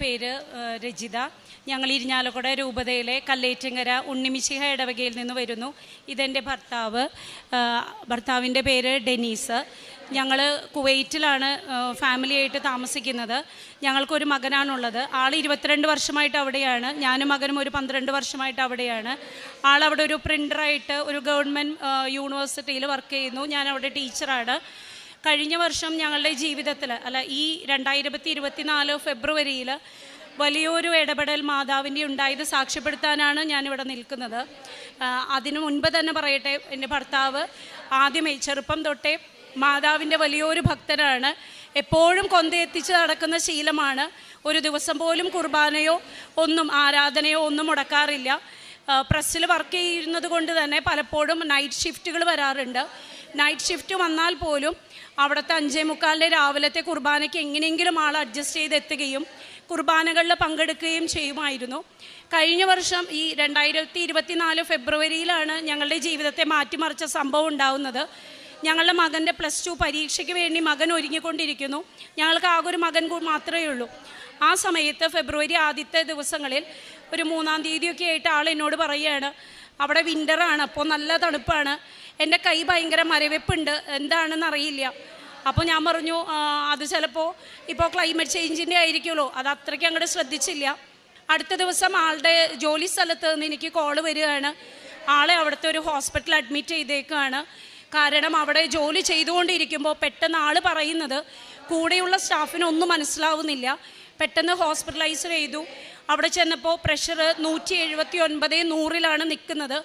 പേര് രജിത. ഞങ്ങൾ ഇരിഞ്ഞാലക്കുട രൂപതയിലെ കല്ലേറ്റങ്കര ഉണ്ണിമിശിഹ ഇടവകയിൽ നിന്ന് വരുന്നു. ഇതെൻ്റെ ഭർത്താവിൻ്റെ പേര് ഡെനീസ്. ഞങ്ങൾ കുവൈറ്റിലാണ് ഫാമിലിയായിട്ട് താമസിക്കുന്നത്. ഞങ്ങൾക്കൊരു മകനാണുള്ളത്. ആൾ 22 വർഷമായിട്ട് അവിടെയാണ്. ഞാനും മകനും ഒരു 12 വർഷമായിട്ട് അവിടെയാണ്. ആളവിടെ ഒരു പ്രിൻ്ററായിട്ട് ഒരു ഗവൺമെൻറ് യൂണിവേഴ്സിറ്റിയിൽ വർക്ക് ചെയ്യുന്നു. ഞാനവിടെ ടീച്ചറാണ്. കഴിഞ്ഞ വർഷം ഞങ്ങളുടെ ജീവിതത്തിൽ ഈ 2024 ഫെബ്രുവരിയിൽ വലിയൊരു ഇടപെടൽ മാതാവിൻ്റെ ഉണ്ടായത് സാക്ഷ്യപ്പെടുത്താനാണ് ഞാനിവിടെ നിൽക്കുന്നത്. അതിനു മുൻപ് തന്നെ പറയട്ടെ, എൻ്റെ ഭർത്താവ് ആദ്യമേ ചെറുപ്പം തൊട്ടേ മാതാവിൻ്റെ വലിയൊരു ഭക്തനാണ്. എപ്പോഴും കൊന്തയെത്തിച്ച് നടക്കുന്ന ശീലമാണ്. ഒരു ദിവസം പോലും കുർബാനയോ ആരാധനയോ ഒന്നും മുടക്കാറില്ല. പ്രസ്സിൽ വർക്ക് ചെയ്യുന്നത് കൊണ്ട് തന്നെ പലപ്പോഴും നൈറ്റ് ഷിഫ്റ്റുകൾ വരാറുണ്ട്. നൈറ്റ് ഷിഫ്റ്റ് വന്നാൽ പോലും അവിടുത്തെ 5:45 രാവിലത്തെ കുർബാനയ്ക്ക് എങ്ങനെയെങ്കിലും ആൾ അഡ്ജസ്റ്റ് ചെയ്തെത്തുകയും കുർബാനകളിൽ പങ്കെടുക്കുകയും ചെയ്യുമായിരുന്നു. കഴിഞ്ഞ വർഷം ഈ 2024 ഫെബ്രുവരിയിലാണ് ഞങ്ങളുടെ ജീവിതത്തെ മാറ്റിമറിച്ച സംഭവം ഉണ്ടാകുന്നത്. ഞങ്ങളുടെ മകൻ്റെ +2 പരീക്ഷയ്ക്ക് വേണ്ടി മകൻ ഒരുങ്ങിക്കൊണ്ടിരിക്കുന്നു. ഞങ്ങൾക്ക് ആകെ ഒരു മകൻ മാത്രമേ ഉള്ളൂ. ആ സമയത്ത് ഫെബ്രുവരി ആദ്യത്തെ ദിവസങ്ങളിൽ ഒരു 3-ാം തീയതിയൊക്കെ ആയിട്ട് ആൾ എന്നോട് പറയുകയാണ്, അവിടെ വിൻ്ററാണ്, അപ്പോൾ നല്ല തണുപ്പാണ്, എൻ്റെ കൈ ഭയങ്കര മരവിപ്പുണ്ട്, എന്താണെന്ന് അറിയില്ല. അപ്പോൾ ഞാൻ പറഞ്ഞു, അത് ചിലപ്പോൾ ഇപ്പോൾ ക്ലൈമറ്റ് ചേഞ്ചിൻ്റെ ആയിരിക്കുമല്ലോ, അത് അത്രയ്ക്ക് അങ്ങോട്ട് ശ്രദ്ധിച്ചില്ല. അടുത്ത ദിവസം ആളുടെ ജോലി സ്ഥലത്ത് നിന്ന് എനിക്ക് കോള് വരികയാണ്. ആളെ അവിടുത്തെ ഒരു ഹോസ്പിറ്റലിൽ അഡ്മിറ്റ് ചെയ്തേക്കാണ്. കാരണം അവിടെ ജോലി ചെയ്തുകൊണ്ടിരിക്കുമ്പോൾ പെട്ടെന്ന് ആൾ പറയുന്നത് കൂടെയുള്ള സ്റ്റാഫിനൊന്നും മനസ്സിലാവുന്നില്ല. പെട്ടെന്ന് ഹോസ്പിറ്റലൈസ് ചെയ്തു. അവിടെ ചെന്നപ്പോൾ പ്രഷർ 179/100 നിൽക്കുന്നത്.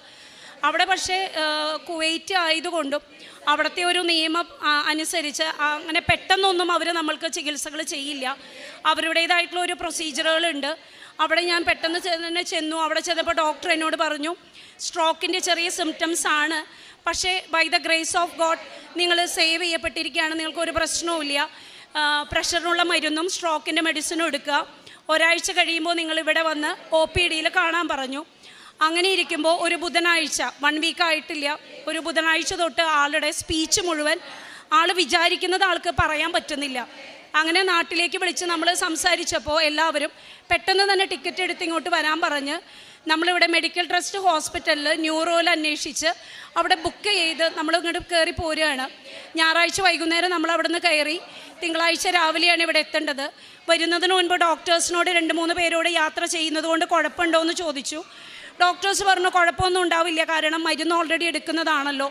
അവിടെ പക്ഷേ കുവൈറ്റ് ആയതുകൊണ്ടും അവിടുത്തെ ഒരു നിയമം അനുസരിച്ച് അങ്ങനെ പെട്ടെന്നൊന്നും അവർ നമ്മൾക്ക് ചികിത്സകൾ ചെയ്യില്ല. അവരുടേതായിട്ടുള്ള ഒരു പ്രൊസീജിയറുകളുണ്ട്. അവിടെ ഞാൻ പെട്ടെന്ന് തന്നെ ചെന്നു. അവിടെ ചെന്നപ്പോൾ ഡോക്ടർ എന്നോട് പറഞ്ഞു, സ്ട്രോക്കിൻ്റെ ചെറിയ സിംറ്റംസ് ആണ്, പക്ഷേ by the grace of God നിങ്ങൾ സേവ് ചെയ്യപ്പെട്ടിരിക്കുകയാണ്, നിങ്ങൾക്കൊരു പ്രശ്നവുമില്ല. പ്രഷറിനുള്ള മരുന്നും സ്ട്രോക്കിൻ്റെ മെഡിസിനും എടുക്കുക. ഒരാഴ്ച കഴിയുമ്പോൾ നിങ്ങളിവിടെ വന്ന് OPDയിൽ കാണാൻ പറഞ്ഞു. അങ്ങനെ ഇരിക്കുമ്പോൾ ഒരു ബുധനാഴ്ച, 1 വീക്ക് ആയിട്ടില്ല, ഒരു ബുധനാഴ്ച തൊട്ട് ആളുടെ സ്പീച്ച് മുഴുവൻ ആൾ വിചാരിക്കുന്നത് ആൾക്ക് പറയാൻ പറ്റുന്നില്ല. അങ്ങനെ നാട്ടിലേക്ക് വിളിച്ച് നമ്മൾ സംസാരിച്ചപ്പോൾ എല്ലാവരും പെട്ടെന്ന് തന്നെ ടിക്കറ്റ് എടുത്ത് ഇങ്ങോട്ട് വരാൻ പറഞ്ഞ് നമ്മളിവിടെ മെഡിക്കൽ ട്രസ്റ്റ് ഹോസ്പിറ്റലിൽ ന്യൂറോയിൽ അന്വേഷിച്ച് അവിടെ ബുക്ക് ചെയ്ത് നമ്മൾ ഇങ്ങോട്ട് കയറി പോരുകയാണ്. ഞായറാഴ്ച വൈകുന്നേരം നമ്മൾ അവിടെ നിന്ന് കയറി. തിങ്കളാഴ്ച രാവിലെയാണ് ഇവിടെ എത്തേണ്ടത്. വരുന്നതിന് മുൻപ് ഡോക്ടേഴ്സിനോട് 2-3 പേരോട് യാത്ര ചെയ്യുന്നത് കൊണ്ട് കുഴപ്പമുണ്ടോ എന്ന് ചോദിച്ചു. ഡോക്ടേഴ്സ് പറഞ്ഞു കുഴപ്പമൊന്നും ഉണ്ടാവില്ല, കാരണം മരുന്ന് ഓൾറെഡി എടുക്കുന്നതാണല്ലോ.